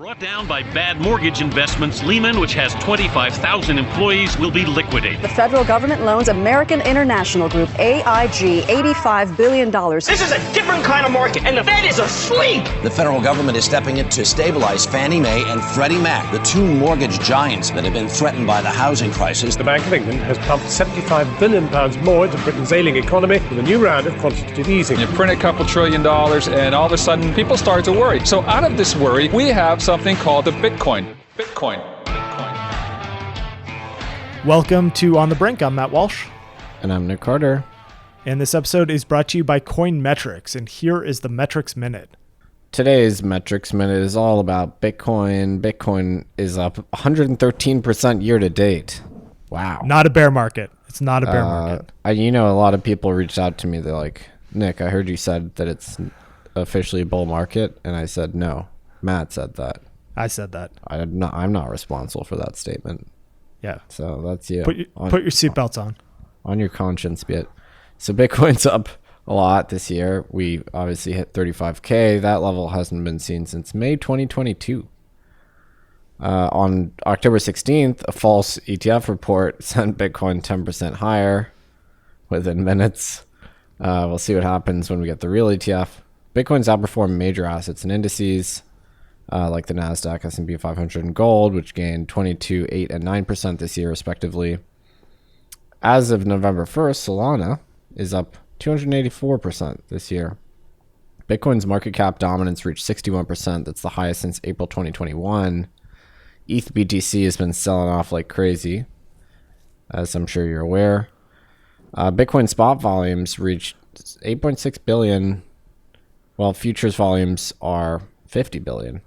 Brought down by bad mortgage investments, Lehman, which has 25,000 employees, will be liquidated. The federal government loans American International Group, AIG, $85 billion. This is a different kind of market, and the Fed is asleep. The federal government is stepping in to stabilize Fannie Mae and Freddie Mac, the two mortgage giants that have been threatened by the housing crisis. The Bank of England has pumped £75 billion more into Britain's ailing economy with a new round of quantitative easing. You print a couple $1 trillion, and all of a sudden, people start to worry. So out of this worry, we have something called the Bitcoin. Welcome to On the Brink. I'm Matt Walsh. And I'm Nick Carter. And this episode is brought to you by Coin Metrics. And here is the Metrics Minute. Today's Metrics Minute is all about Bitcoin. Bitcoin is up 113% year to date. Wow. Not a bear market. It's not a bear market. A lot of people reached out to me. They're like, Nick, I heard you said that it's officially a bull market. And I said, no. Matt said that. I said that. I'm not responsible for that statement. Yeah. So that's you. Put your seatbelts on. On your conscience, bit. So Bitcoin's up a lot this year. We obviously hit 35K. That level hasn't been seen since May 2022. On October 16th, a false ETF report sent Bitcoin 10% higher within minutes. We'll see what happens when we get the real ETF. Bitcoin's outperformed major assets and indices, like the NASDAQ, S&P 500, and gold, which gained 22%, 8%, and 9% this year, respectively. As of November 1st, Solana is up 284% this year. Bitcoin's market cap dominance reached 61%. That's the highest since April 2021. ETH BTC has been selling off like crazy, as I'm sure you're aware. Bitcoin spot volumes reached 8.6 billion, while futures volumes are 50 billion.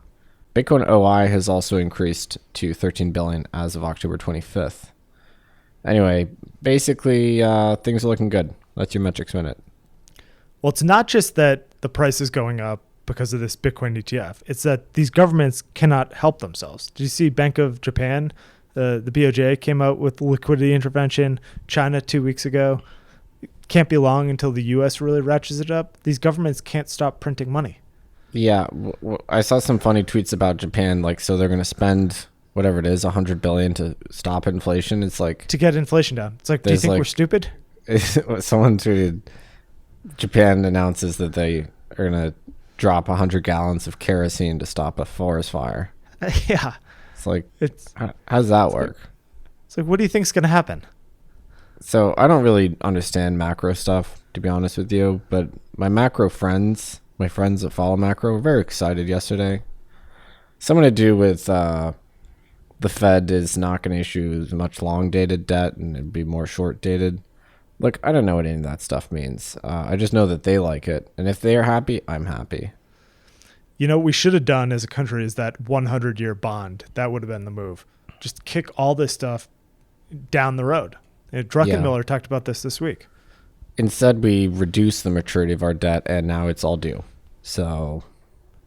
Bitcoin OI has also increased to 13 billion as of October 25th. Anyway, basically, things are looking good. That's your Metrics Minute. Well, it's not just that the price is going up because of this Bitcoin ETF. It's that these governments cannot help themselves. Did you see Bank of Japan? The BOJ came out with liquidity intervention. China 2 weeks ago. It can't be long until the U.S. really ratchets it up. These governments can't stop printing money. Yeah, I saw some funny tweets about Japan, so they're going to spend whatever it is, $100 billion to stop inflation. It's like to get inflation down. It's like, do you think we're stupid? Someone tweeted, Japan announces that they are going to drop 100 gallons of kerosene to stop a forest fire. Yeah, it's like, how does that work? It's like, what do you think is going to happen? So I don't really understand macro stuff, to be honest with you, but my friends that follow macro were very excited yesterday. Something to do with the Fed is not going to issue as much long-dated debt and it'd be more short-dated. Look, I don't know what any of that stuff means. I just know that they like it. And if they're happy, I'm happy. You know what we should have done as a country is that 100-year bond. That would have been the move. Just kick all this stuff down the road. Druckenmiller talked about this week. Instead, we reduce the maturity of our debt, and now it's all due. So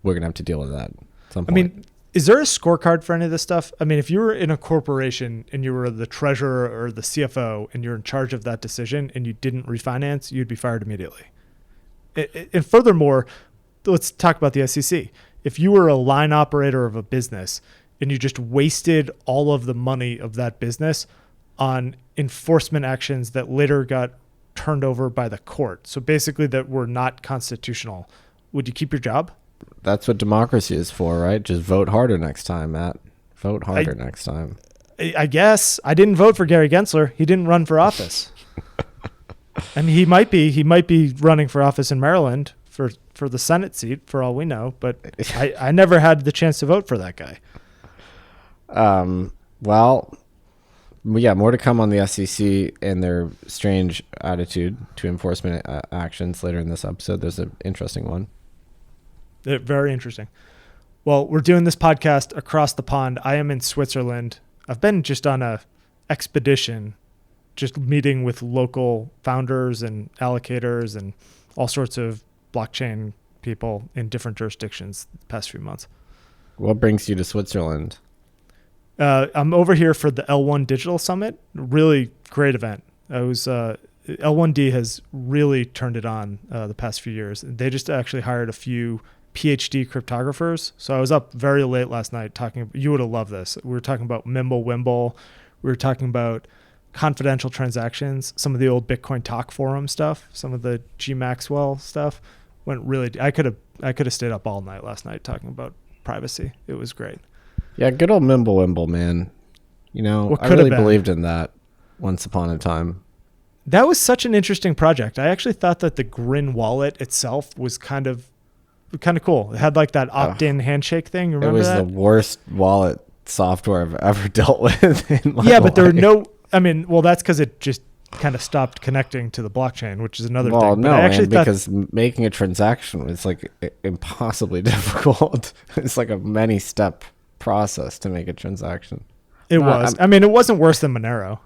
we're going to have to deal with that at some point. I mean, is there a scorecard for any of this stuff? I mean, if you were in a corporation and you were the treasurer or the CFO and you're in charge of that decision and you didn't refinance, you'd be fired immediately. And furthermore, let's talk about the SEC. If you were a line operator of a business and you just wasted all of the money of that business on enforcement actions that later got turned over by the court, so basically that were not constitutional, would you keep your job? That's what democracy is for, right? Just vote harder next time, Matt. Vote harder next time. I guess. I didn't vote for Gary Gensler. He didn't run for office. And he might be running for office in Maryland for the Senate seat, for all we know, but I never had the chance to vote for that guy. Well, yeah, more to come on the SEC and their strange attitude to enforcement actions later in this episode. There's an interesting one. Very interesting. Well, we're doing this podcast across the pond. I am in Switzerland. I've been just on a expedition, just meeting with local founders and allocators and all sorts of blockchain people in different jurisdictions the past few months. What brings you to Switzerland? I'm over here for the L1 Digital Summit. Really great event. L1D has really turned it on the past few years. They just actually hired a few PhD cryptographers. So I was up very late last night talking. You would have loved this. We were talking about mimblewimble. We were talking about confidential transactions, some of the old Bitcoin talk forum stuff, some of the G Maxwell stuff. Went really. I could have stayed up all night last night talking about privacy. It was great. Yeah, good old mimblewimble, man. You know, I really believed in that once upon a time. That was such an interesting project. I actually thought that the Grin wallet itself was kind of cool. It had like that opt-in handshake thing. You remember that? It was the worst wallet software I've ever dealt with in my life. But there are no. I mean, well, that's because it just kind of stopped connecting to the blockchain, which is another thing. Well, no, man, because making a transaction was like impossibly difficult. It's like a many-step process to make a transaction. It was. I mean, it wasn't worse than Monero.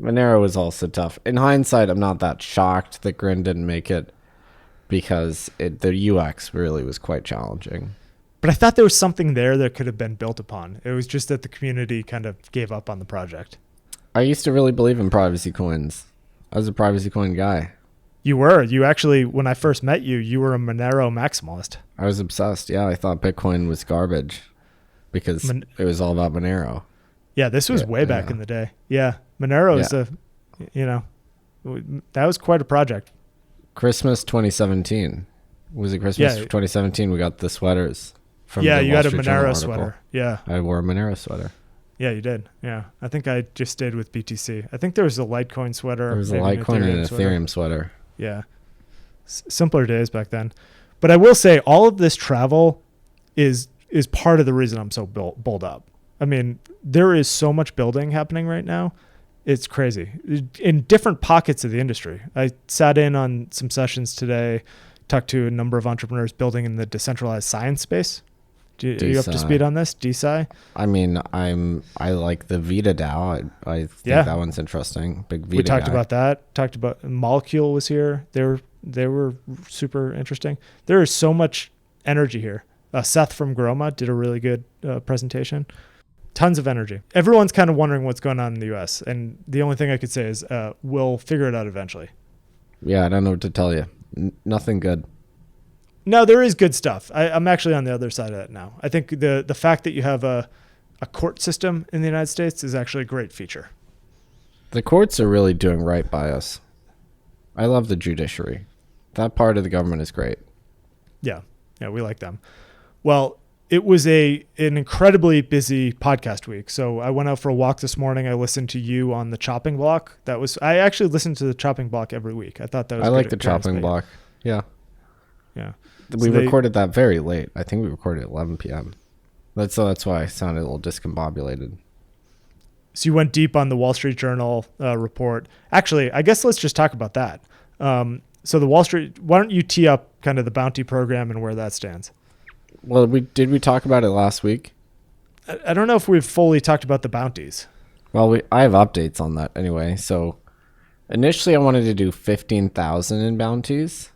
Monero was also tough. In hindsight, I'm not that shocked that Grin didn't make it because the UX really was quite challenging. But I thought there was something there that could have been built upon. It was just that the community kind of gave up on the project. I used to really believe in privacy coins. I was a privacy coin guy. You were. You actually, when I first met you, you were a Monero maximalist. I was obsessed. Yeah, I thought Bitcoin was garbage because it was all about Monero. Yeah, this was way back in the day. Yeah, Monero is that was quite a project. Christmas 2017. Was it Christmas 2017? We got the sweaters from the you Wall had a Street Journal Monero article. sweater. Yeah. I wore a Monero sweater. Yeah, you did. Yeah. I think I just stayed with BTC. I think there was a Litecoin sweater. There was a Litecoin and an Ethereum sweater. Yeah. Simpler days back then. But I will say all of this travel is part of the reason I'm so bulled up. I mean, there is so much building happening right now. It's crazy in different pockets of the industry. I sat in on some sessions today, talked to a number of entrepreneurs building in the decentralized science space. Are you up to speed on this? DeSci? I mean, I like the Vita DAO. I think that one's interesting. Big Vita. We talked guy. about that. Talked about Molecule was here. They were super interesting. There is so much energy here. Seth from Groma did a really good presentation. Tons of energy. Everyone's kind of wondering what's going on in the US. And the only thing I could say is we'll figure it out eventually. Yeah, I don't know what to tell you. Nothing good. No, there is good stuff. I'm actually on the other side of that now. I think the fact that you have a court system in the United States is actually a great feature. The courts are really doing right by us. I love the judiciary. That part of the government is great. Yeah, we like them. Well, it was an incredibly busy podcast week. So I went out for a walk this morning. I listened to you on the chopping block. I actually listen to the chopping block every week. I thought that was I like the chopping block. Yeah. Yeah. We recorded that very late. I think we recorded at 11 p.m. That's why I sounded a little discombobulated. So you went deep on the Wall Street Journal report. Actually, I guess let's just talk about that. So the Wall Street, why don't you tee up kind of the bounty program and where that stands? Well, did we talk about it last week? I don't know if we've fully talked about the bounties. Well, I have updates on that anyway. So initially I wanted to do 15,000 in bounties.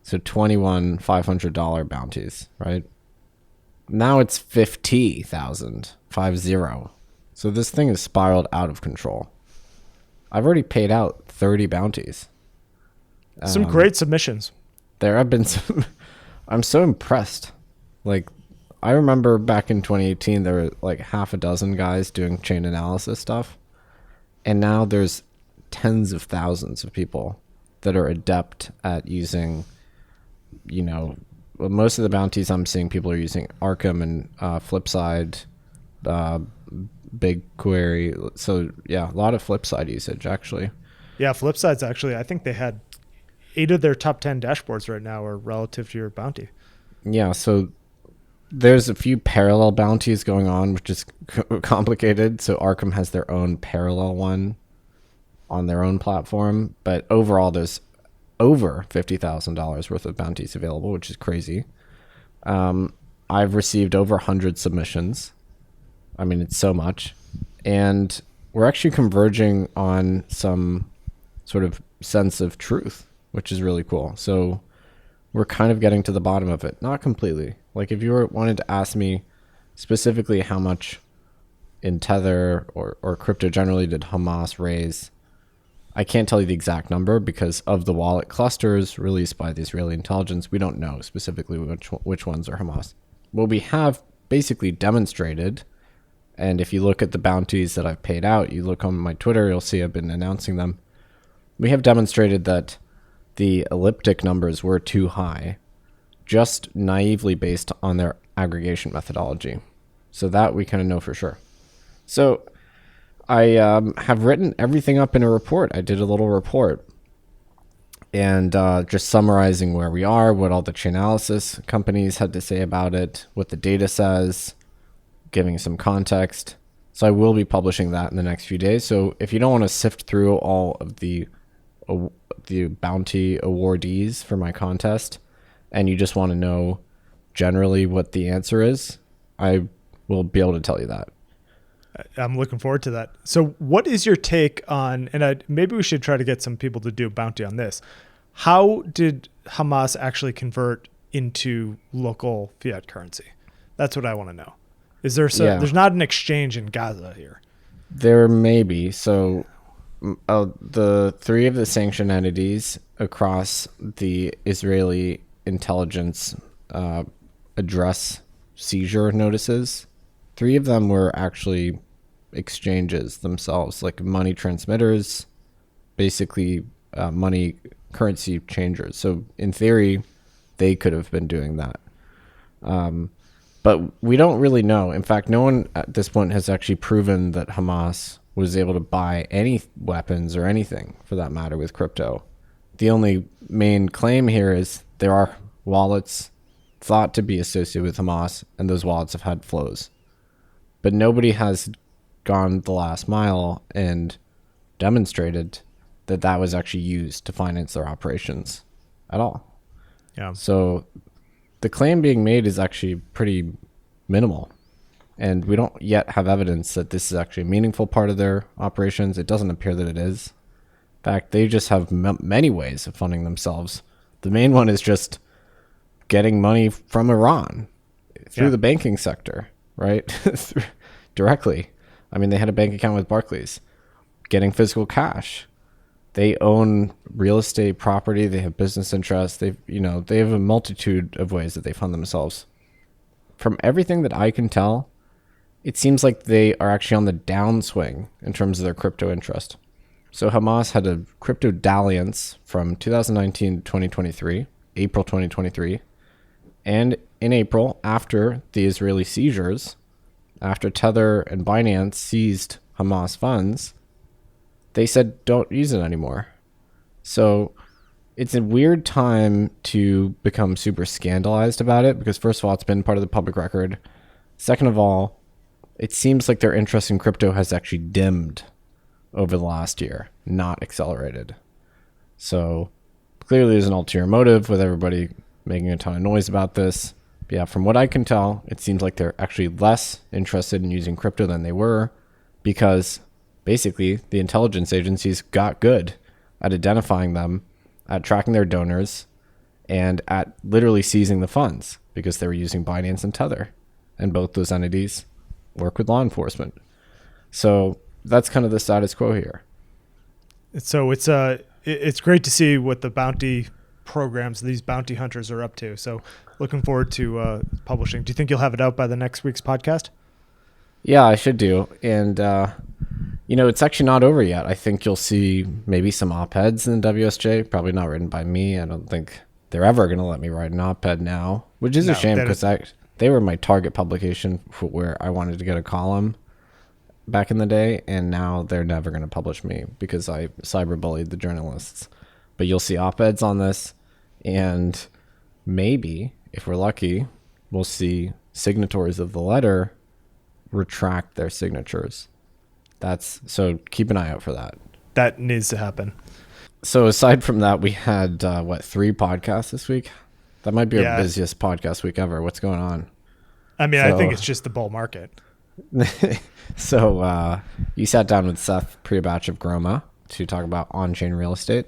So 21 $500 bounties, right? Now it's 50,000, 50. So this thing has spiraled out of control. I've already paid out 30 bounties. Some great submissions. There have been some. I'm so impressed. Like, I remember back in 2018, there were like half a dozen guys doing chain analysis stuff. And now there's tens of thousands of people that are adept at using, most of the bounties I'm seeing people are using Arkham and Flipside, BigQuery. So yeah, a lot of Flipside usage actually. Yeah, Flipside's actually, I think they had 8 of their top 10 dashboards right now are relative to your bounty. Yeah, so there's a few parallel bounties going on, which is complicated. So Arkham has their own parallel one on their own platform. But overall, there's over $50,000 worth of bounties available, which is crazy. I've received over 100 submissions. I mean, it's so much. And we're actually converging on some sort of sense of truth, which is really cool. So we're kind of getting to the bottom of it. Not completely. Like if you wanted to ask me specifically how much in Tether or crypto generally did Hamas raise, I can't tell you the exact number because of the wallet clusters released by the Israeli intelligence. We don't know specifically which ones are Hamas. What we have basically demonstrated, and if you look at the bounties that I've paid out, you look on my Twitter, you'll see I've been announcing them. We have demonstrated that the elliptic numbers were too high, just naively based on their aggregation methodology. So that we kind of know for sure. So I have written everything up in a report. I did a little report and just summarizing where we are, what all the Chainalysis companies had to say about it, what the data says, giving some context. So I will be publishing that in the next few days. So if you don't want to sift through all of the bounty awardees for my contest and you just want to know generally what the answer is, I will be able to tell you that. I'm looking forward to that. So what is your take on, and maybe we should try to get some people to do a bounty on this. How did Hamas actually convert into local fiat currency? That's what I want to know. Is there there's not an exchange in Gaza here? There may be. So the three of the sanctioned entities across the Israeli intelligence address seizure notices, 3 of them were actually exchanges themselves, like money transmitters, basically money currency changers. So in theory, they could have been doing that. But we don't really know. In fact, no one at this point has actually proven that Hamas was able to buy any weapons or anything for that matter with crypto. The only main claim here is there are wallets thought to be associated with Hamas, and those wallets have had flows. But nobody has gone the last mile and demonstrated that that was actually used to finance their operations at all. Yeah. So the claim being made is actually pretty minimal. And we don't yet have evidence that this is actually a meaningful part of their operations. It doesn't appear that it is. In fact, they just have many ways of funding themselves. The main one is just getting money from Iran through the banking sector, right? Directly. I mean, they had a bank account with Barclays. Getting physical cash. They own real estate property. They have business interests. They have a multitude of ways that they fund themselves. From everything that I can tell, it seems like they are actually on the downswing in terms of their crypto interest. So Hamas had a crypto dalliance from 2019 to 2023, April 2023. And in April, after the Israeli seizures, after Tether and Binance seized Hamas funds, they said, don't use it anymore. So it's a weird time to become super scandalized about it because, first of all, it's been part of the public record. Second of all, it seems like their interest in crypto has actually dimmed over the last year, not accelerated. So clearly there's an ulterior motive with everybody making a ton of noise about this. But yeah, from what I can tell, it seems like they're actually less interested in using crypto than they were because basically the intelligence agencies got good at identifying them, at tracking their donors, and at literally seizing the funds because they were using Binance and Tether. And both those entities work with law enforcement. So that's kind of the status quo here. So it's great to see what the bounty programs, these bounty hunters are up to. So looking forward to publishing. Do you think you'll have it out by the next week's podcast? Yeah, I should do. And, it's actually not over yet. I think you'll see maybe some op-eds in the WSJ, probably not written by me. I don't think they're ever going to let me write an op-ed now, which is a shame because they were my target publication for where I wanted to get a column back in the day, and now they're never going to publish me because I cyberbullied the journalists. But you'll see op-eds on this, and maybe, if we're lucky, we'll see signatories of the letter retract their signatures. So keep an eye out for that. That needs to happen. So aside from that, we had 3 podcasts this week. That might be our busiest podcast week ever. What's going on? I mean, I think it's just the bull market. So you sat down with Seth pre-batch of Groma to talk about on-chain real estate.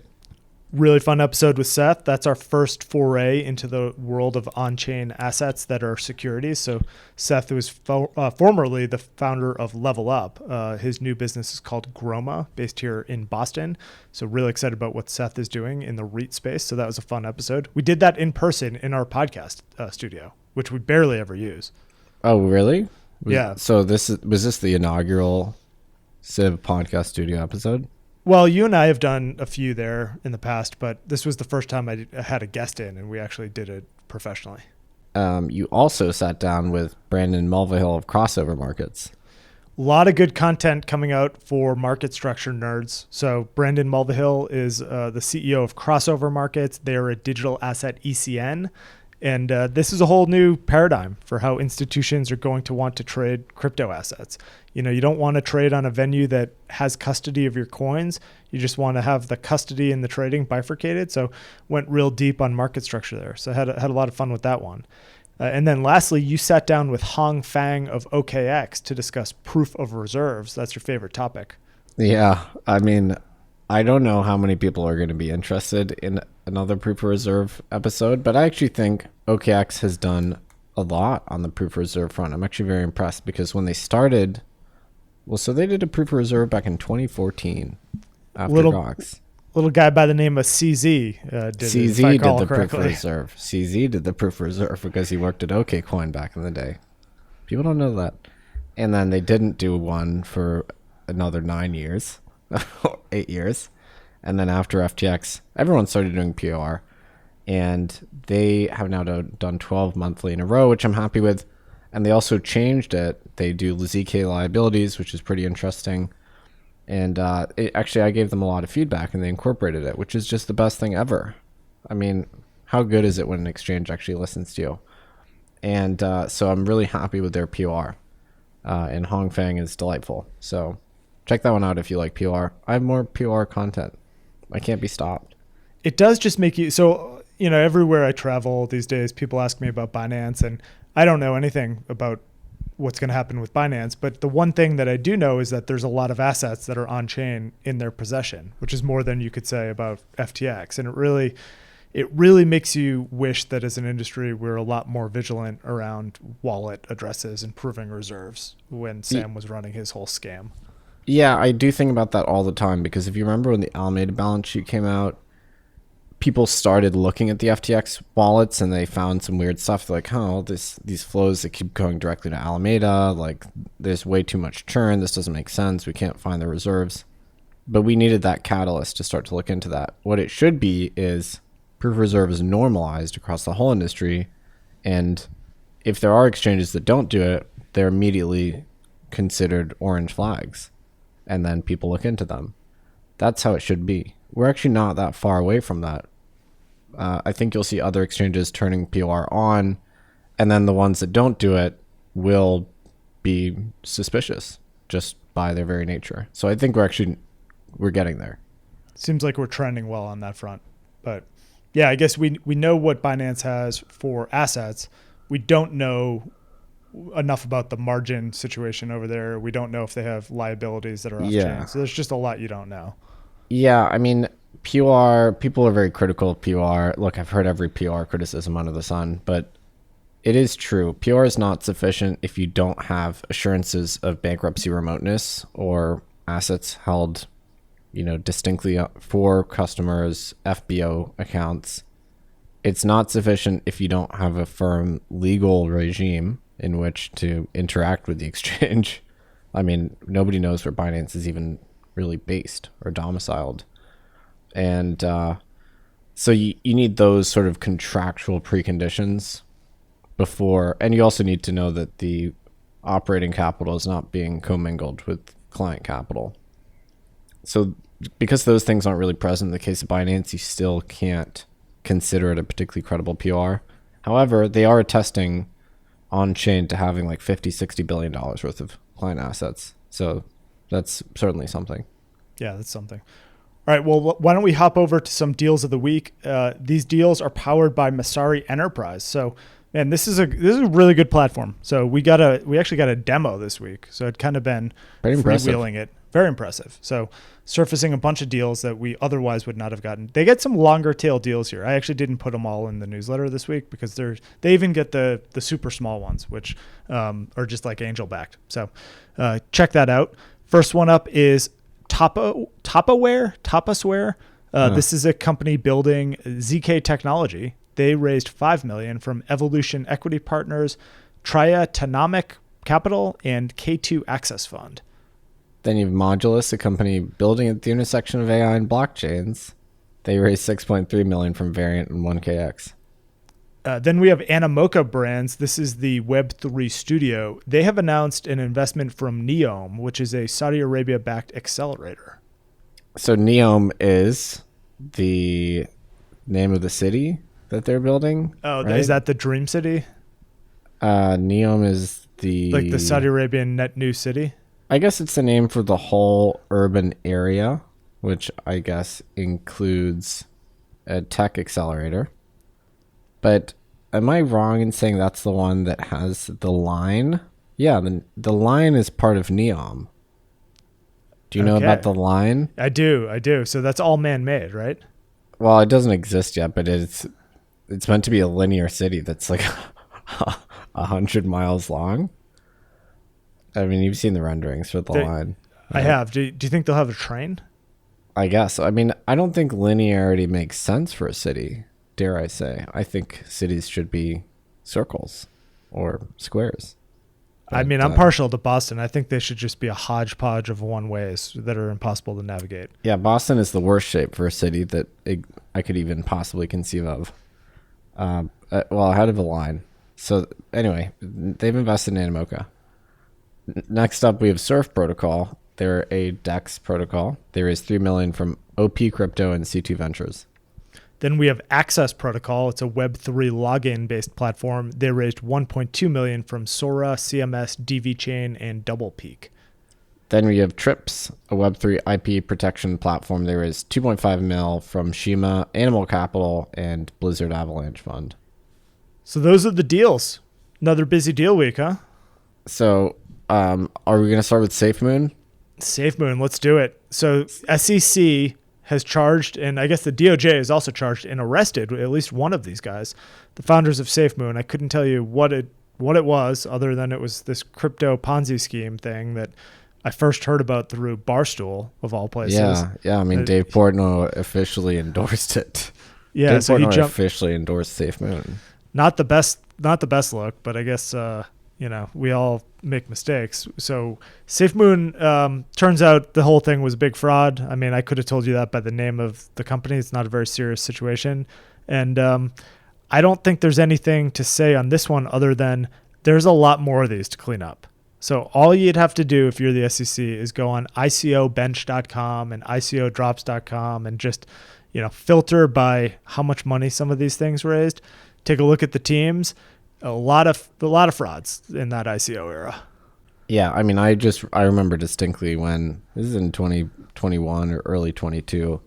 Really fun episode with Seth. That's our first foray into the world of on-chain assets that are securities. So Seth was formerly the founder of Level Up. His new business is called Groma, based here in Boston. So really excited about what Seth is doing in the REIT space. So that was a fun episode. We did that in person in our podcast studio, which we barely ever use. Oh, really? Yeah. So was this the inaugural Civ podcast studio episode? Well, you and I have done a few there in the past, but this was the first time I had a guest in, and we actually did it professionally. You also sat down with Brandon Mulvihill of Crossover Markets. A lot of good content coming out for market structure nerds. So Brandon Mulvihill is the CEO of Crossover Markets. They're a digital asset ECN. And this is a whole new paradigm for how institutions are going to want to trade crypto assets. You know, you don't want to trade on a venue that has custody of your coins. You just want to have the custody and the trading bifurcated. So went real deep on market structure there. So had a lot of fun with that one. And then lastly, you sat down with Hong Fang of OKX to discuss proof of reserves. That's your favorite topic. Yeah, I mean, I don't know how many people are going to be interested in another proof of reserve episode, but I actually think OKX has done a lot on the proof of reserve front. I'm actually very impressed because when they started, so they did a proof of reserve back in 2014 after Gox. Little guy by the name of CZ did CZ did the proof of reserve. CZ did the proof of reserve because he worked at OKCoin back in the day. People don't know that. And then they didn't do one for another 9 years, 8 years. And then after FTX, everyone started doing PR. And they have now done 12 monthly in a row, which I'm happy with. And they also changed it. They do ZK liabilities, which is pretty interesting. And actually, I gave them a lot of feedback, and they incorporated it, which is just the best thing ever. I mean, how good is it when an exchange actually listens to you? And so I'm really happy with their PR. And Hong Fang is delightful. So check that one out if you like PR. I have more PR content. I can't be stopped. It does just make you... So, you know, everywhere I travel these days, people ask me about Binance, and I don't know anything about what's going to happen with Binance. But the one thing that I do know is that there's a lot of assets that are on chain in their possession, which is more than you could say about FTX. And it really makes you wish that as an industry, we're a lot more vigilant around wallet addresses and proving reserves when Sam was running his whole scam. Yeah, I do think about that all the time because if you remember when the Alameda balance sheet came out, people started looking at the FTX wallets and they found some weird stuff like, these flows that keep going directly to Alameda, like there's way too much churn. This doesn't make sense. We can't find the reserves. But we needed that catalyst to start to look into that. What it should be is proof of reserve is normalized across the whole industry. And if there are exchanges that don't do it, they're immediately considered orange flags. And then people look into them. That's how it should be. We're actually not that far away from that. I think you'll see other exchanges turning PR on, and then the ones that don't do it will be suspicious just by their very nature. So I think we're getting there. Seems like we're trending well on that front. But yeah, I guess we know what Binance has for assets. We don't know enough about the margin situation over there. We don't know if they have liabilities that are off chain. So there's just a lot you don't know. Yeah, I mean, PR, people are very critical of PR. Look, I've heard every PR criticism under the sun, but it is true. PR is not sufficient if you don't have assurances of bankruptcy remoteness or assets held, distinctly for customers, FBO accounts. It's not sufficient if you don't have a firm legal regime in which to interact with the exchange. I mean, nobody knows where Binance is even really based or domiciled. And so you need those sort of contractual preconditions before, and you also need to know that the operating capital is not being commingled with client capital. So because those things aren't really present in the case of Binance, you still can't consider it a particularly credible PR. However, they are attesting on chain to having like $50-60 billion worth of client assets. So that's certainly something. Yeah, that's something. All right, well, why don't we hop over to some deals of the week? These deals are powered by Masari Enterprise. So Man, this is a really good platform. So we actually got a demo this week. So it kind of been freewheeling it. Very impressive. So surfacing a bunch of deals that we otherwise would not have gotten. They get some longer tail deals here. I actually didn't put them all in the newsletter this week because they even get the super small ones, which are just like angel backed. So check that out. First one up is Tapasware. This is a company building ZK technology. They raised $5 million from Evolution Equity Partners, Triatonomic Capital, and K2 Access Fund. Then you have Modulus, a company building at the intersection of AI and blockchains. They raised $6.3 million from Variant and 1KX. Then we have Animoca Brands. This is the Web3 studio. They have announced an investment from Neom, which is a Saudi Arabia-backed accelerator. So Neom is the name of the city that they're building. Oh, right? Is that the Dream City? Neom is the Saudi Arabian net new city? I guess it's the name for the whole urban area, which I guess includes a tech accelerator. But am I wrong in saying that's the one that has the line? Yeah, the line is part of Neom. Do you know about the line? I do. So that's all man-made, right? Well, it doesn't exist yet, but it's meant to be a linear city that's like 100 miles long. I mean, you've seen the renderings for the line. Right? I have. Do you think they'll have a train? I guess. I mean, I don't think linearity makes sense for a city, dare I say. I think cities should be circles or squares. But, I mean, I'm partial to Boston. I think they should just be a hodgepodge of one-ways that are impossible to navigate. Yeah, Boston is the worst shape for a city that I could even possibly conceive of. Ahead of the line. So anyway, they've invested in Animoca. Next up, we have Surf Protocol. They're a DEX protocol. They raised $3 million from OP Crypto and C2 Ventures. Then we have Access Protocol. It's a Web3 login-based platform. They raised $1.2 million from Sora, CMS, DV Chain, and DoublePeak. Then we have Trips, a Web3 IP protection platform. They raised $2.5 million from Shima, Animal Capital, and Blizzard Avalanche Fund. So those are the deals. Another busy deal week, huh? So are we going to start with Safemoon? Safemoon, let's do it. So SEC has charged, and I guess the DOJ has also charged and arrested at least one of these guys, the founders of Safemoon. I couldn't tell you what it was, other than it was this crypto Ponzi scheme thing that I first heard about through Barstool, of all places. Yeah. I mean, Dave Portnoy officially endorsed it. Yeah, Dave so Portnoy officially endorsed Safemoon. Not the best look, but I guess we all make mistakes. So Safemoon, turns out the whole thing was a big fraud. I mean, I could have told you that by the name of the company. It's not a very serious situation. And I don't think there's anything to say on this one other than there's a lot more of these to clean up. So all you'd have to do if you're the SEC is go on ICObench.com and ICOdrops.com and just, filter by how much money some of these things raised. Take a look at the teams. A lot of frauds in that ICO era. Yeah, I mean, I remember distinctly when this is in 2021 or early 22,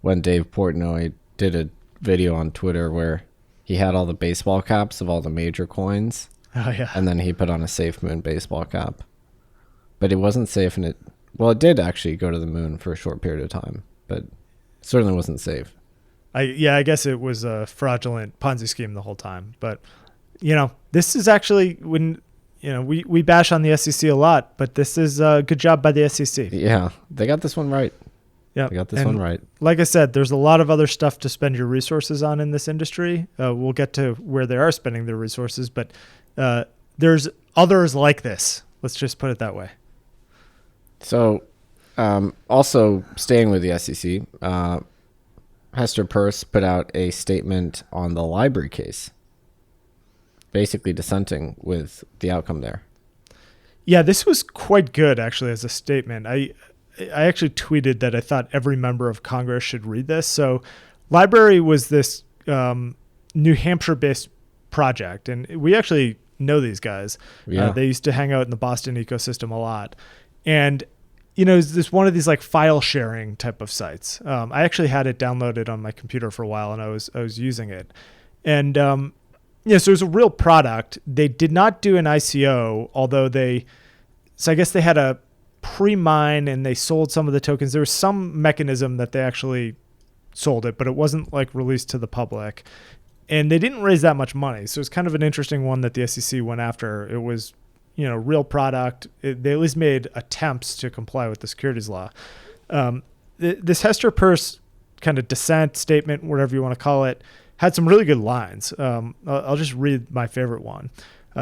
when Dave Portnoy did a video on Twitter where he had all the baseball caps of all the major coins. Oh yeah. And then he put on a Safemoon baseball cap, but it wasn't safe, and it did actually go to the moon for a short period of time, but certainly wasn't safe. I guess it was a fraudulent Ponzi scheme the whole time, but. This is actually when, we bash on the SEC a lot, but this is a good job by the SEC. Yeah, they got this one right. Yeah, they got this one right. Like I said, there's a lot of other stuff to spend your resources on in this industry. We'll get to where they are spending their resources, but there's others like this. Let's just put it that way. So, also staying with the SEC, Hester Pierce put out a statement on the LBRY case, basically dissenting with the outcome there. Yeah, this was quite good, actually, as a statement. I actually tweeted that I thought every member of Congress should read this. So LBRY was this New Hampshire-based project, and we actually know these guys. Yeah. They used to hang out in the Boston ecosystem a lot. And, it's this one of these like file sharing type of sites. I actually had it downloaded on my computer for a while, and I was using it. And, Yeah, so it was a real product. They did not do an ICO, although I guess they had a pre-mine and they sold some of the tokens. There was some mechanism that they actually sold it, but it wasn't like released to the public. And they didn't raise that much money. So it's kind of an interesting one that the SEC went after. It was, real product. They at least made attempts to comply with the securities law. This Hester Pierce kind of dissent statement, whatever you want to call it, had some really good lines. I'll just read my favorite one.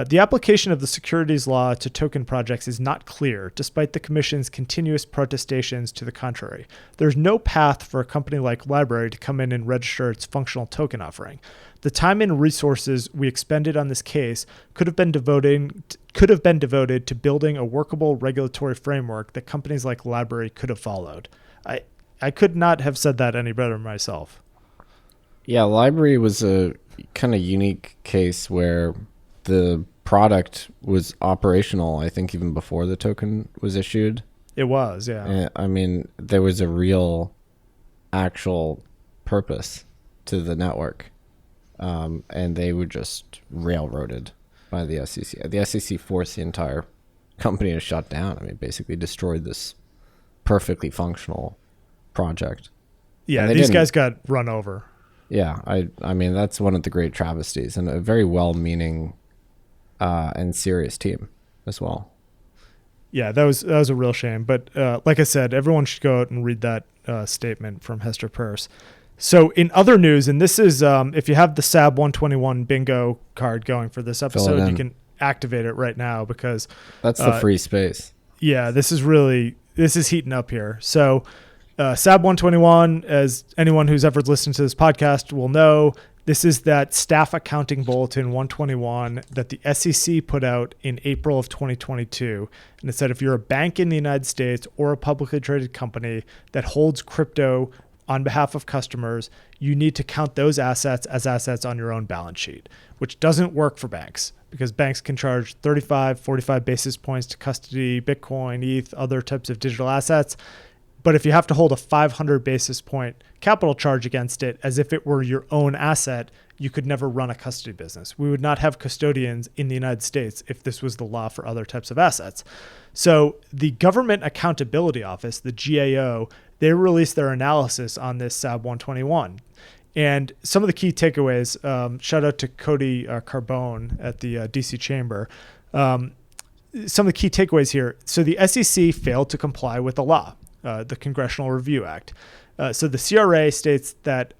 The application of the securities law to token projects is not clear, despite the Commission's continuous protestations to the contrary. There's no path for a company like LBRY to come in and register its functional token offering. The time and resources we expended on this case could have been devoted to building a workable regulatory framework that companies like LBRY could have followed. I could not have said that any better myself. Yeah, LBRY was a kind of unique case where the product was operational, I think, even before the token was issued. It was, yeah. I mean, there was a real, actual purpose to the network. And they were just railroaded by the SEC. The SEC forced the entire company to shut down. I mean, basically destroyed this perfectly functional project. Yeah, these guys got run over. Yeah, I mean, that's one of the great travesties, and a very well-meaning and serious team as well. Yeah, that was a real shame. But like I said, everyone should go out and read that statement from Hester Pierce. So in other news, and this is if you have the SAB121 bingo card going for this episode, you can activate it right now because that's the free space. Yeah, this is heating up here. So SAB121, as anyone who's ever listened to this podcast will know, this is that staff accounting bulletin 121 that the SEC put out in April of 2022. And it said if you're a bank in the United States or a publicly traded company that holds crypto on behalf of customers, you need to count those assets as assets on your own balance sheet, which doesn't work for banks because banks can charge 35, 45 basis points to custody Bitcoin, ETH, other types of digital assets. But if you have to hold a 500 basis point capital charge against it as if it were your own asset, you could never run a custody business. We would not have custodians in the United States if this was the law for other types of assets. So the Government Accountability Office, the GAO, they released their analysis on this SAB 121. And some of the key takeaways, shout out to Cody Carbone at the DC Chamber. Some of the key takeaways here. So the SEC failed to comply with the law. The Congressional Review Act. So the CRA states that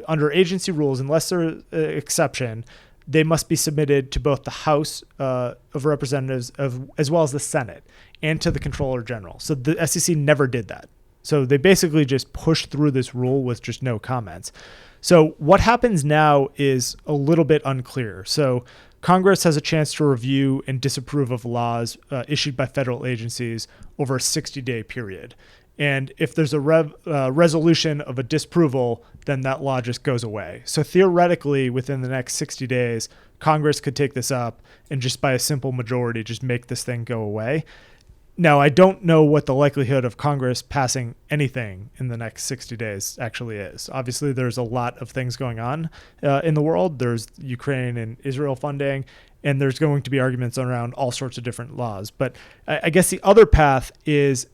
under agency rules, unless there's an exception, they must be submitted to both the House of Representatives as well as the Senate and to the Comptroller General. So the SEC never did that. So they basically just pushed through this rule with just no comments. So what happens now is a little bit unclear. So Congress has a chance to review and disapprove of laws issued by federal agencies over a 60-day period. And if there's a resolution of a disapproval, then that law just goes away. So theoretically, within the next 60 days, Congress could take this up and just by a simple majority, just make this thing go away. Now, I don't know what the likelihood of Congress passing anything in the next 60 days actually is. Obviously, there's a lot of things going on in the world. There's Ukraine and Israel funding, and there's going to be arguments around all sorts of different laws. But I guess the other path is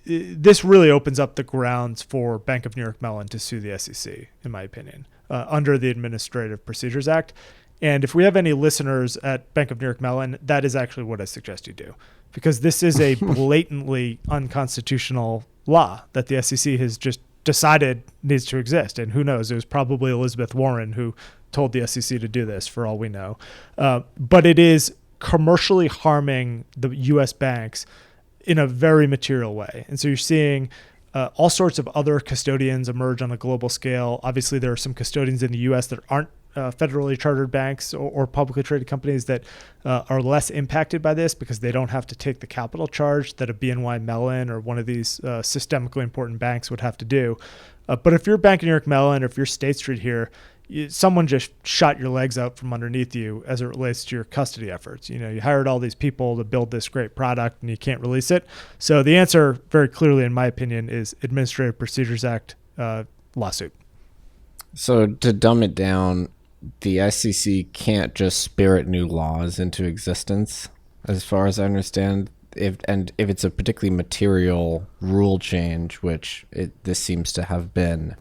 this really opens up the grounds for Bank of New York Mellon to sue the SEC, in my opinion, under the Administrative Procedures Act. And if we have any listeners at Bank of New York Mellon, that is actually what I suggest you do. Because this is a blatantly unconstitutional law that the SEC has just decided needs to exist. And who knows, it was probably Elizabeth Warren who told the SEC to do this, for all we know. But it is commercially harming the U.S. banks in a very material way. And so you're seeing all sorts of other custodians emerge on a global scale. Obviously, there are some custodians in the U.S. that aren't federally chartered banks or publicly traded companies that are less impacted by this because they don't have to take the capital charge that a BNY Mellon or one of these systemically important banks would have to do. But if you're Bank of New York Mellon or if you're State Street here, someone just shot your legs out from underneath you as it relates to your custody efforts. You know, you hired all these people to build this great product and you can't release it. So the answer very clearly, in my opinion, is Administrative Procedures Act lawsuit. So to dumb it down, the SEC can't just spirit new laws into existence, as far as I understand. If it's a particularly material rule change, which this seems to have been,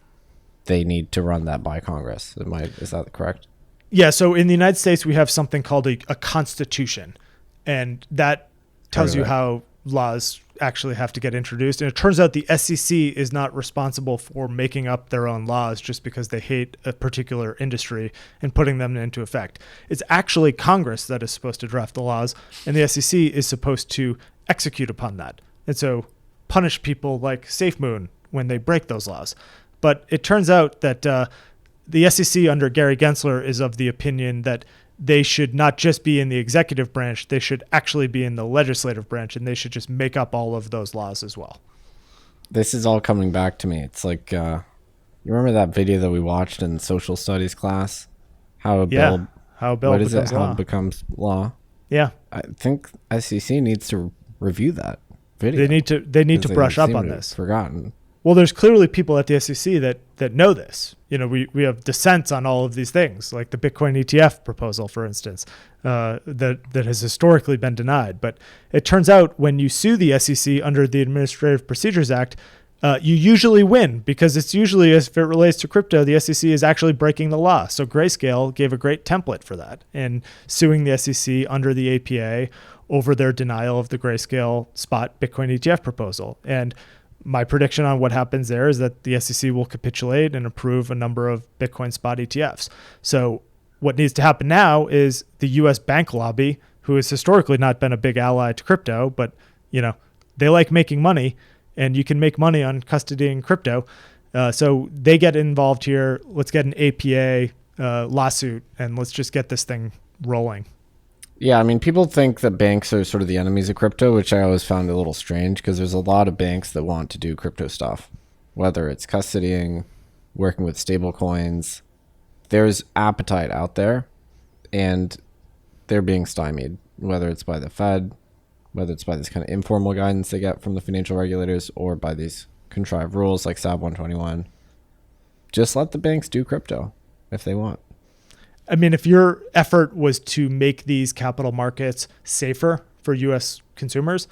they need to run that by Congress. Is that correct? Yeah. So in the United States, we have something called a constitution, and that tells you how laws actually have to get introduced. And it turns out the SEC is not responsible for making up their own laws just because they hate a particular industry and putting them into effect. It's actually Congress that is supposed to draft the laws, and the SEC is supposed to execute upon that. And so punish people like Safemoon when they break those laws. But it turns out that the SEC under Gary Gensler is of the opinion that they should not just be in the executive branch, they should actually be in the legislative branch, and they should just make up all of those laws as well. This is all coming back to me. It's like, you remember that video that we watched in social studies class? How a bill becomes law? Yeah. I think SEC needs to review that video. They need to brush up on this. Forgotten. Well, there's clearly people at the SEC that know this. You know, we have dissents on all of these things, like the Bitcoin ETF proposal, for instance, that has historically been denied. But it turns out when you sue the SEC under the Administrative Procedures Act, you usually win, because it's usually, if it relates to crypto, the SEC is actually breaking the law. So Grayscale gave a great template for that in suing the SEC under the APA over their denial of the Grayscale spot Bitcoin ETF proposal. And my prediction on what happens there is that the SEC will capitulate and approve a number of Bitcoin spot ETFs. So what needs to happen now is the U.S. bank lobby, who has historically not been a big ally to crypto, but you know, they like making money, and you can make money on custodying crypto. So they get involved here. Let's get an APA lawsuit, and let's just get this thing rolling. Yeah, I mean, people think that banks are sort of the enemies of crypto, which I always found a little strange, because there's a lot of banks that want to do crypto stuff, whether it's custodying, working with stable coins. There's appetite out there, and they're being stymied, whether it's by the Fed, whether it's by this kind of informal guidance they get from the financial regulators, or by these contrived rules like SAB121. Just let the banks do crypto if they want. I mean, if your effort was to make these capital markets safer for U.S. consumers,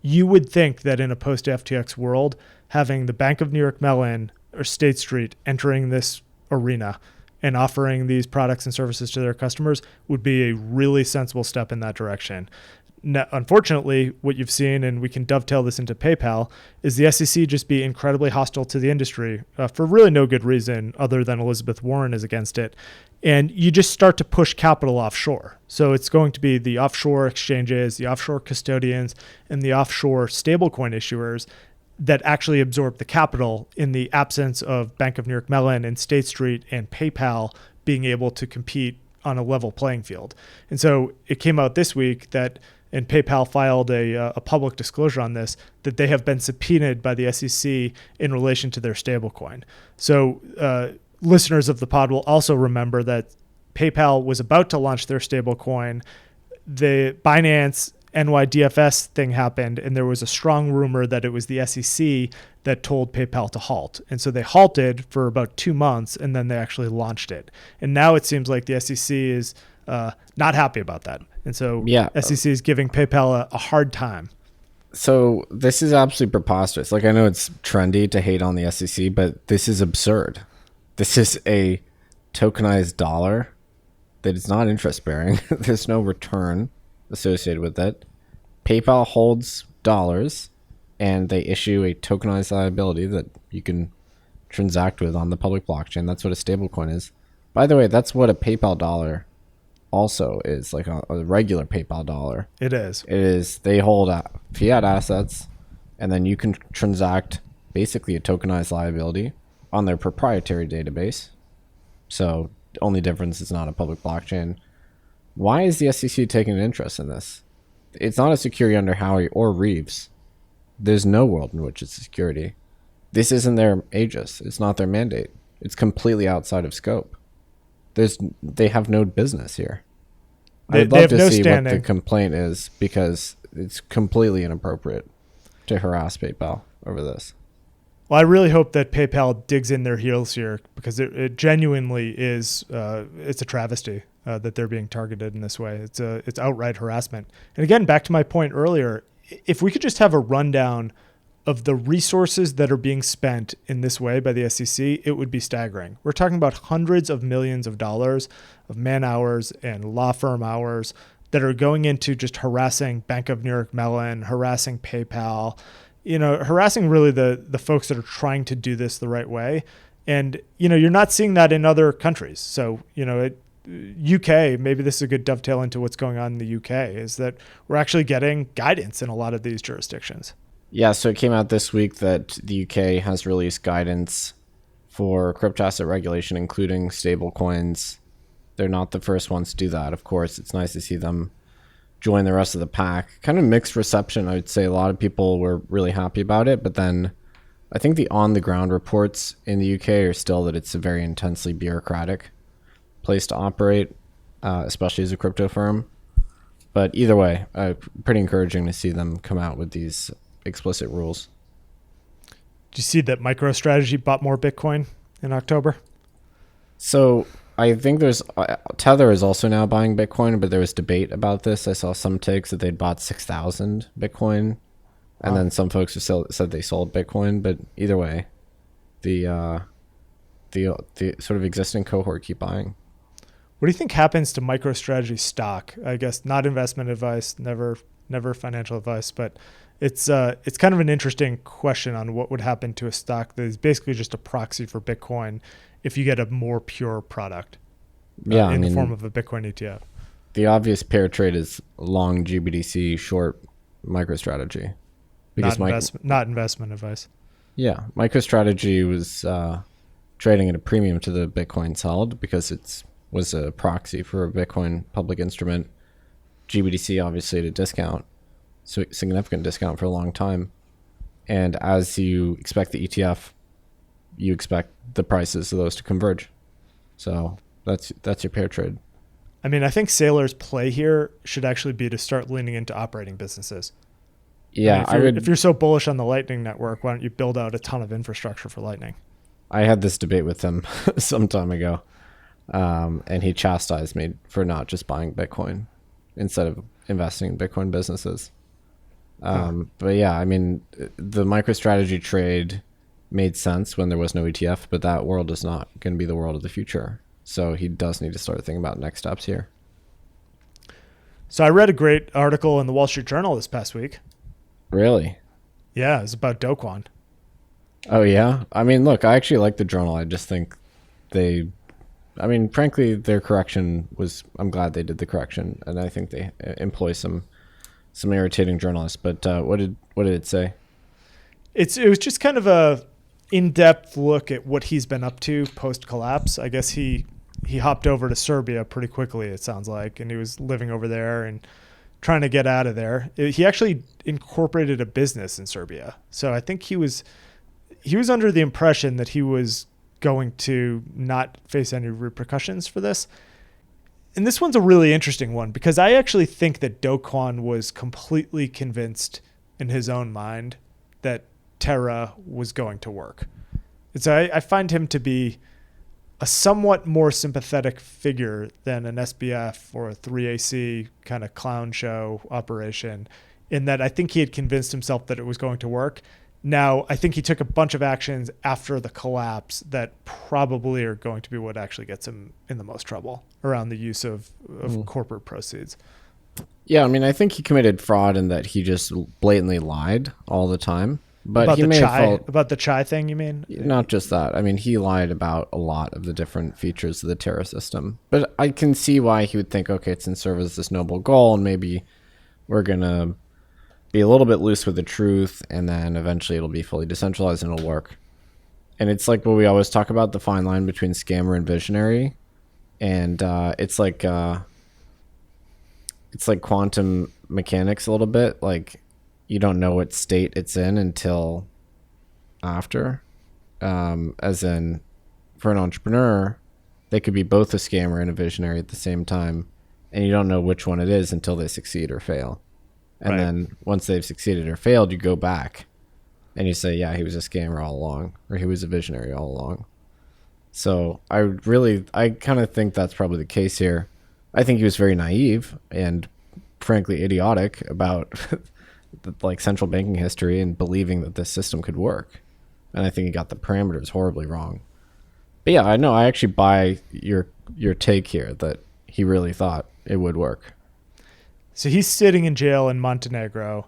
you would think that in a post-FTX world, having the Bank of New York Mellon or State Street entering this arena and offering these products and services to their customers would be a really sensible step in that direction. Now, unfortunately, what you've seen, and we can dovetail this into PayPal, is the SEC just be incredibly hostile to the industry for really no good reason other than Elizabeth Warren is against it. And you just start to push capital offshore. So it's going to be the offshore exchanges, the offshore custodians, and the offshore stablecoin issuers that actually absorb the capital in the absence of Bank of New York Mellon and State Street and PayPal being able to compete on a level playing field. And so it came out this week that, and PayPal filed a public disclosure on this, that they have been subpoenaed by the SEC in relation to their stablecoin. So listeners of the pod will also remember that PayPal was about to launch their stablecoin. The Binance NYDFS thing happened, and there was a strong rumor that it was the SEC that told PayPal to halt. And so they halted for about 2 months, and then they actually launched it. And now it seems like the SEC is not happy about that. And so SEC is giving PayPal a hard time. So this is absolutely preposterous. Like, I know it's trendy to hate on the SEC, but this is absurd. This is a tokenized dollar that is not interest bearing. There's no return associated with it. PayPal holds dollars, and they issue a tokenized liability that you can transact with on the public blockchain. That's what a stablecoin is. By the way, that's what a PayPal dollar also is, like a regular PayPal dollar. It is. It is. They hold fiat assets, and then you can transact basically a tokenized liability on their proprietary database. So the only difference is not a public blockchain. Why is the SEC taking an interest in this? It's not a security under Howey or Reeves. There's no world in which it's a security. This isn't their aegis. It's not their mandate. It's completely outside of scope. They have no business here. I'd love to see what the complaint is, because it's completely inappropriate to harass PayPal over this. Well, I really hope that PayPal digs in their heels here, because it genuinely is it's a travesty that they're being targeted in this way. It's outright harassment. And again, back to my point earlier, if we could just have a rundown of the resources that are being spent in this way by the SEC, it would be staggering. We're talking about hundreds of millions of dollars of man hours and law firm hours that are going into just harassing Bank of New York Mellon, harassing PayPal, harassing really the folks that are trying to do this the right way. And, you're not seeing that in other countries. So, UK, maybe this is a good dovetail into what's going on in the UK, is that we're actually getting guidance in a lot of these jurisdictions. Yeah, so it came out this week that the UK has released guidance for crypto asset regulation, including stable coins. They're not the first ones to do that. Of course, it's nice to see them join the rest of the pack. Kind of mixed reception. I would say a lot of people were really happy about it, but then I think the on-the-ground reports in the UK are still that it's a very intensely bureaucratic place to operate, especially as a crypto firm. But either way, pretty encouraging to see them come out with these explicit rules. Did you see that MicroStrategy bought more Bitcoin in October? So I think there's Tether is also now buying Bitcoin, but there was debate about this. I saw some takes that they'd bought 6,000 Bitcoin, and then some folks said they sold Bitcoin. But either way, the sort of existing cohort keep buying. What do you think happens to MicroStrategy stock? I guess not investment advice, never financial advice, but it's kind of an interesting question on what would happen to a stock that is basically just a proxy for Bitcoin if you get a more pure product in the form of a Bitcoin ETF. The obvious pair trade is long GBTC, short MicroStrategy. Because not investment advice. Yeah, MicroStrategy was trading at a premium to the Bitcoins held because it was a proxy for a Bitcoin public instrument. GBTC obviously at a discount, so significant discount for a long time. And as you expect the ETF, you expect the prices of those to converge. So that's your pair trade. I mean, I think Saylor's play here should actually be to start leaning into operating businesses. Yeah, if you're so bullish on the Lightning Network, why don't you build out a ton of infrastructure for Lightning? I had this debate with him some time ago, and he chastised me for not just buying Bitcoin instead of investing in Bitcoin businesses. But yeah, I mean, the MicroStrategy trade made sense when there was no ETF, but that world is not going to be the world of the future. So he does need to start thinking about next steps here. So I read a great article in the Wall Street Journal this past week. Really? Yeah, it's about Do Kwon. Oh, yeah? I mean, look, I actually like the journal. I just think frankly, their correction I'm glad they did the correction, and I think they employ some irritating journalists. But what did it say? It was just kind of a in-depth look at what he's been up to post-collapse. I guess he hopped over to Serbia pretty quickly, it sounds like, and he was living over there and trying to get out of there. He actually incorporated a business in Serbia. So I think he was under the impression that he was going to not face any repercussions for this. And this one's a really interesting one because I actually think that Do Kwon was completely convinced in his own mind that Terra was going to work. And so I find him to be a somewhat more sympathetic figure than an SBF or a 3AC kind of clown show operation, in that I think he had convinced himself that it was going to work. Now, I think he took a bunch of actions after the collapse that probably are going to be what actually gets him in the most trouble around the use of corporate proceeds. Yeah, I mean, I think he committed fraud in that he just blatantly lied all the time. But about he the may chai, have felt, about the chai thing, you mean? Not just that. I mean, he lied about a lot of the different features of the Terra system. But I can see why he would think, okay, it's in service of this noble goal, and maybe we're going to be a little bit loose with the truth, and then eventually it'll be fully decentralized and it'll work. And it's like what we always talk about, the fine line between scammer and visionary. And it's like quantum mechanics a little bit. Like, you don't know what state it's in until after. As in, for an entrepreneur, they could be both a scammer and a visionary at the same time, and you don't know which one it is until they succeed or fail. And then once they've succeeded or failed, you go back and you say, yeah, he was a scammer all along, or he was a visionary all along. So I kind of think that's probably the case here. I think he was very naive and frankly idiotic about like central banking history and believing that this system could work. And I think he got the parameters horribly wrong. But yeah, I know, I actually buy your take here that he really thought it would work. So he's sitting in jail in Montenegro.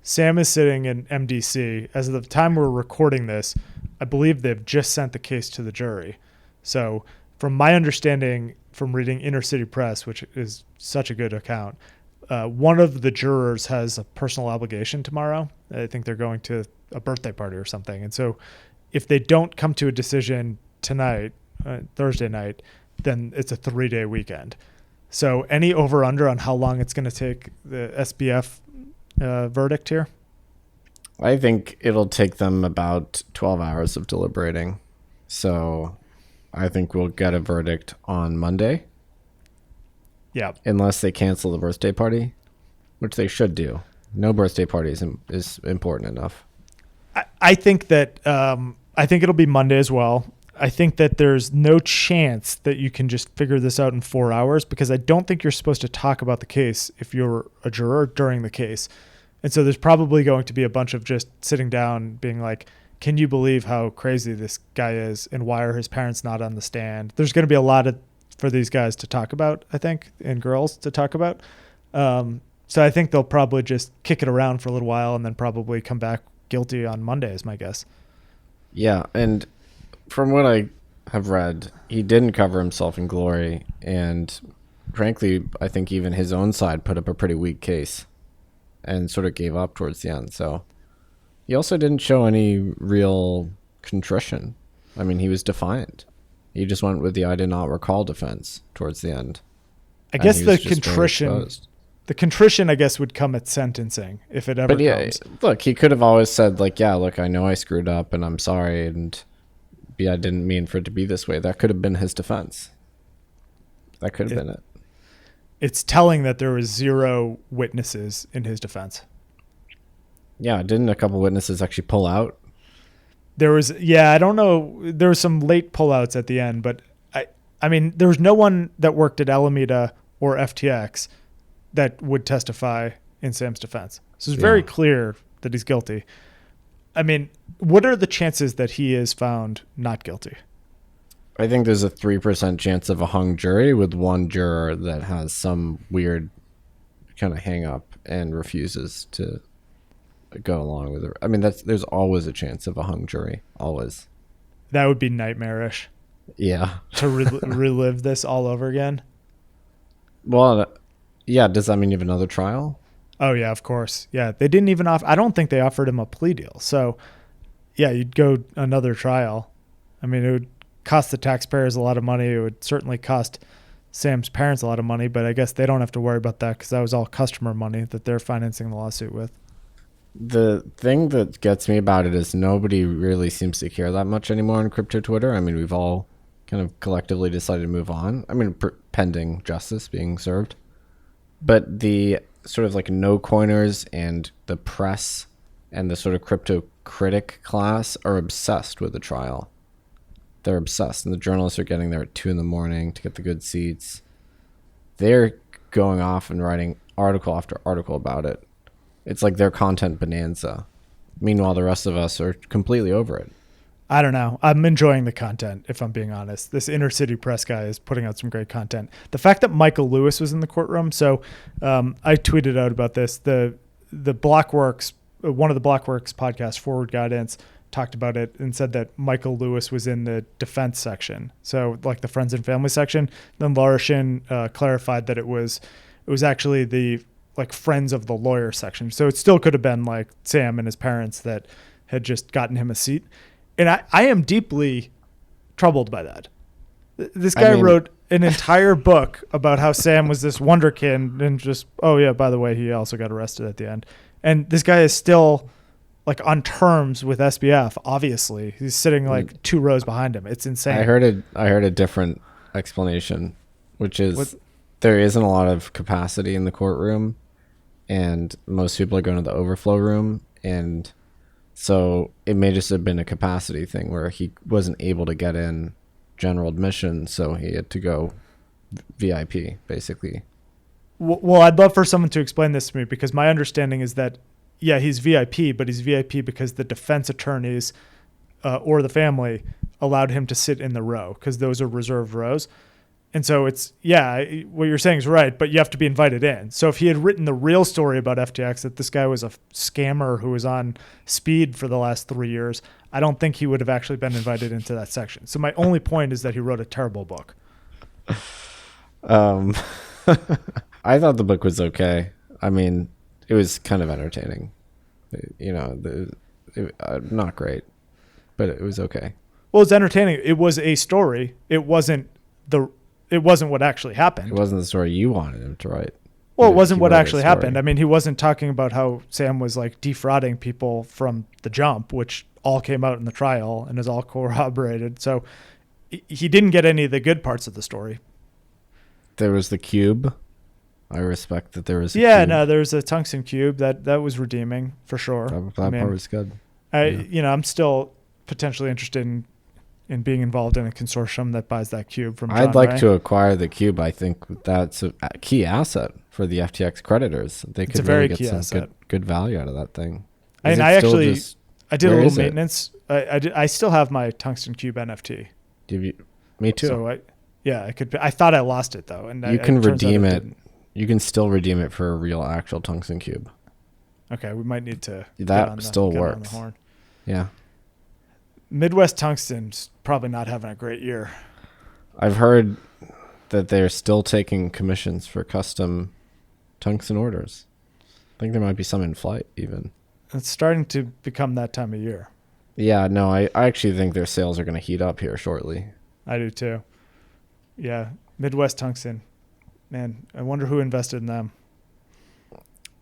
Sam is sitting in MDC. As of the time we're recording this, I believe they've just sent the case to the jury. So from my understanding from reading Inner City Press, which is such a good account, one of the jurors has a personal obligation tomorrow. I think they're going to a birthday party or something. And so if they don't come to a decision tonight, Thursday night, then it's a 3-day weekend. So any over under on how long it's going to take the SBF verdict here? I think it'll take them about 12 hours of deliberating. So I think we'll get a verdict on Monday. Yeah. Unless they cancel the birthday party, which they should do. No birthday party is important enough. I think that I think it'll be Monday as well. I think that there's no chance that you can just figure this out in 4 hours, because I don't think you're supposed to talk about the case if you're a juror during the case. And so there's probably going to be a bunch of just sitting down being like, can you believe how crazy this guy is and why are his parents not on the stand? There's going to be a lot for these guys to talk about, I think, and girls to talk about. So I think they'll probably just kick it around for a little while and then probably come back guilty on Monday is my guess. Yeah, and from what I have read, he didn't cover himself in glory, and frankly, I think even his own side put up a pretty weak case and sort of gave up towards the end. So he also didn't show any real contrition. I mean, he was defiant. He just went with the I did not recall defense towards the end. I guess the contrition, I guess, would come at sentencing if it ever comes. Look, he could have always said, like, yeah, look, I know I screwed up and I'm sorry, and I didn't mean for it to be this way. That could have been his defense. That could have been it. It's telling that there was 0 witnesses in his defense. Yeah, didn't a couple witnesses actually pull out? There was, I don't know. There was some late pullouts at the end, but I mean, there was no one that worked at Alameda or FTX that would testify in Sam's defense. So it's very clear that he's guilty. I mean, what are the chances that he is found not guilty? I think there's a 3% chance of a hung jury with one juror that has some weird kind of hang up and refuses to go along with it. I mean, there's always a chance of a hung jury. Always. That would be nightmarish. Yeah. To relive this all over again. Well, yeah. Does that mean you have another trial? Oh, yeah, of course. Yeah. They didn't even I don't think they offered him a plea deal. So, yeah, you'd go another trial. I mean, it would cost the taxpayers a lot of money. It would certainly cost Sam's parents a lot of money, but I guess they don't have to worry about that because that was all customer money that they're financing the lawsuit with. The thing that gets me about it is nobody really seems to care that much anymore on crypto Twitter. I mean, we've all kind of collectively decided to move on. I mean, pending justice being served. But the sort of like no coiners and the press and the sort of crypto critic class are obsessed with the trial. They're obsessed, and the journalists are getting there at 2 a.m. to get the good seats. They're going off and writing article after article about it. It's like their content bonanza. Meanwhile, the rest of us are completely over it. I don't know. I'm enjoying the content, if I'm being honest. This Inner City Press guy is putting out some great content. The fact that Michael Lewis was in the courtroom, so I tweeted out about this. The Blockworks, one of the Blockworks podcasts, Forward Guidance, talked about it and said that Michael Lewis was in the defense section, so like the friends and family section. Then Larson clarified that it was actually the like friends of the lawyer section. So it still could have been like Sam and his parents that had just gotten him a seat. And I am deeply troubled by that. This guy wrote an entire book about how Sam was this wonderkind and just, oh yeah, by the way, he also got arrested at the end. And this guy is still like on terms with SBF. Obviously, he's sitting like 2 rows behind him. It's insane. I heard a different explanation, which is there isn't a lot of capacity in the courtroom, and most people are going to the overflow room, and So it may just have been a capacity thing where he wasn't able to get in general admission, so he had to go VIP, basically. Well, I'd love for someone to explain this to me, because my understanding is that, yeah, he's VIP, but he's VIP because the defense attorneys or the family allowed him to sit in the row, because those are reserved rows. And so it's, yeah, what you're saying is right, but you have to be invited in. So if he had written the real story about FTX, that this guy was a scammer who was on speed for the last 3 years, I don't think he would have actually been invited into that section. So my only point is that he wrote a terrible book. I thought the book was okay. I mean, it was kind of entertaining. You know, not great, but it was okay. Well, it's entertaining. It was a story. It wasn't what actually happened. It wasn't the story you wanted him to write. Well, it wasn't what actually happened. I mean, he wasn't talking about how Sam was like defrauding people from the jump, which all came out in the trial and is all corroborated. So he didn't get any of the good parts of the story. There was the cube. I respect that there was a cube. No, there's a tungsten cube that was redeeming for sure. That part was good. I'm still potentially interested in being involved in a consortium that buys that cube from John I'd like Ray. to acquire the cube. I think that's a key asset for the FTX creditors. They could really get some good value out of that thing. I did a little maintenance. I still have my tungsten cube NFT. Me too. So I could. I thought I lost it though, and you can redeem it. You can still redeem it for a real actual tungsten cube. Okay, we might need to. That still works. Yeah. Midwest Tungsten's probably not having a great year. I've heard that they're still taking commissions for custom tungsten orders. I think there might be some in flight even. It's starting to become that time of year. Yeah, no, I actually think their sales are going to heat up here shortly. I do too. Yeah, Midwest Tungsten. Man, I wonder who invested in them.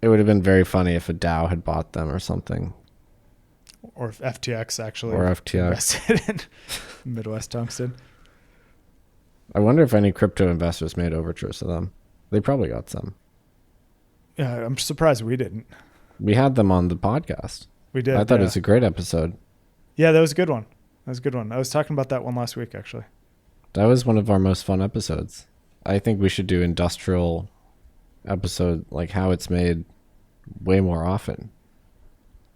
It would have been very funny if a Dow had bought them or something. Or if FTX actually invested in Midwest Tungsten. I wonder if any crypto investors made overtures to them. They probably got some. Yeah, I'm surprised we didn't. We had them on the podcast. We did. I thought it was a great episode. Yeah, that was a good one. I was talking about that one last week, actually. That was one of our most fun episodes. I think we should do industrial episode, like how it's made, way more often.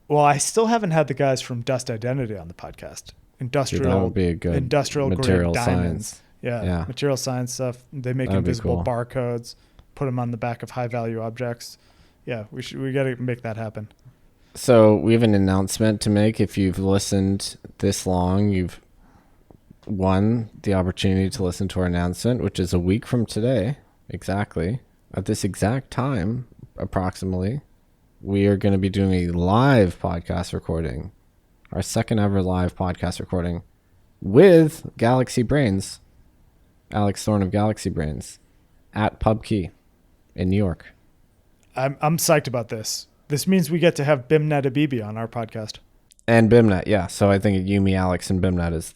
Well, I still haven't had the guys from Dust Identity on the podcast. That would be a good industrial material grade diamonds. Science. Yeah, material science stuff. They make invisible barcodes, put them on the back of high value objects. Yeah, we got to make that happen. So we have an announcement to make. If you've listened this long, you've won the opportunity to listen to our announcement, which is a week from today, exactly. At this exact time, approximately, we are going to be doing a live podcast recording, our second ever live podcast recording with Galaxy Brains, Alex Thorne of Galaxy Brains, at PubKey in New York. I'm psyched about this. This means we get to have Bimnet Abibi on our podcast. And Bimnet, yeah. So I think you, me, Alex, and Bimnet is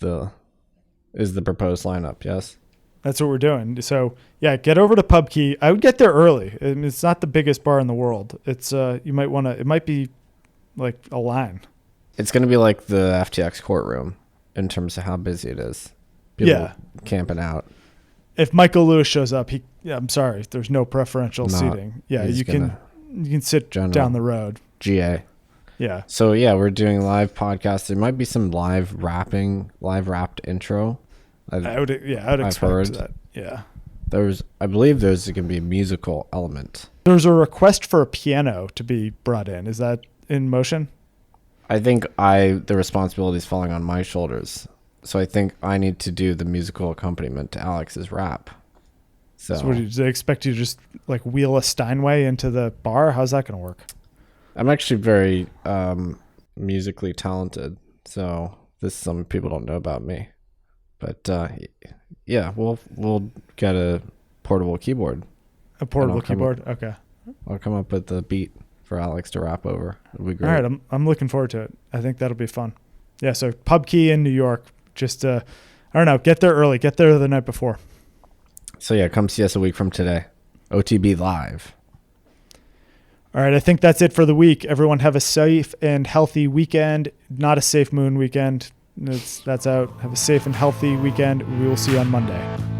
the proposed lineup, yes? That's what we're doing. So, yeah, get over to PubKey. I would get there early. I mean, it's not the biggest bar in the world. It's you might want to. It might be like a line. It's going to be like the FTX courtroom in terms of how busy it is. People camping out. If Michael Lewis shows up, I'm sorry, there's no preferential seating. Yeah, you can sit down the road. GA. Yeah. So yeah, we're doing live podcasts. There might be some live wrapped intro. I would expect that. Yeah. I believe there's going to be a musical element. There's a request for a piano to be brought in. Is that in motion? I think the responsibility is falling on my shoulders. So I think I need to do the musical accompaniment to Alex's rap. So what, do they expect you to just like wheel a Steinway into the bar? How's that going to work? I'm actually very musically talented. So some people don't know about me. But yeah, we'll get a portable keyboard. A portable keyboard? Okay. I'll come up with the beat for Alex to rap over. It'll be great. All right, I'm looking forward to it. I think that'll be fun. Yeah, so PubKey in New York. Just, I don't know, get there early. Get there the night before. So yeah, come see us a week from today. OTB Live. All right, I think that's it for the week. Everyone have a safe and healthy weekend. Not a Safemoon weekend. That's out. Have a safe and healthy weekend. We will see you on Monday.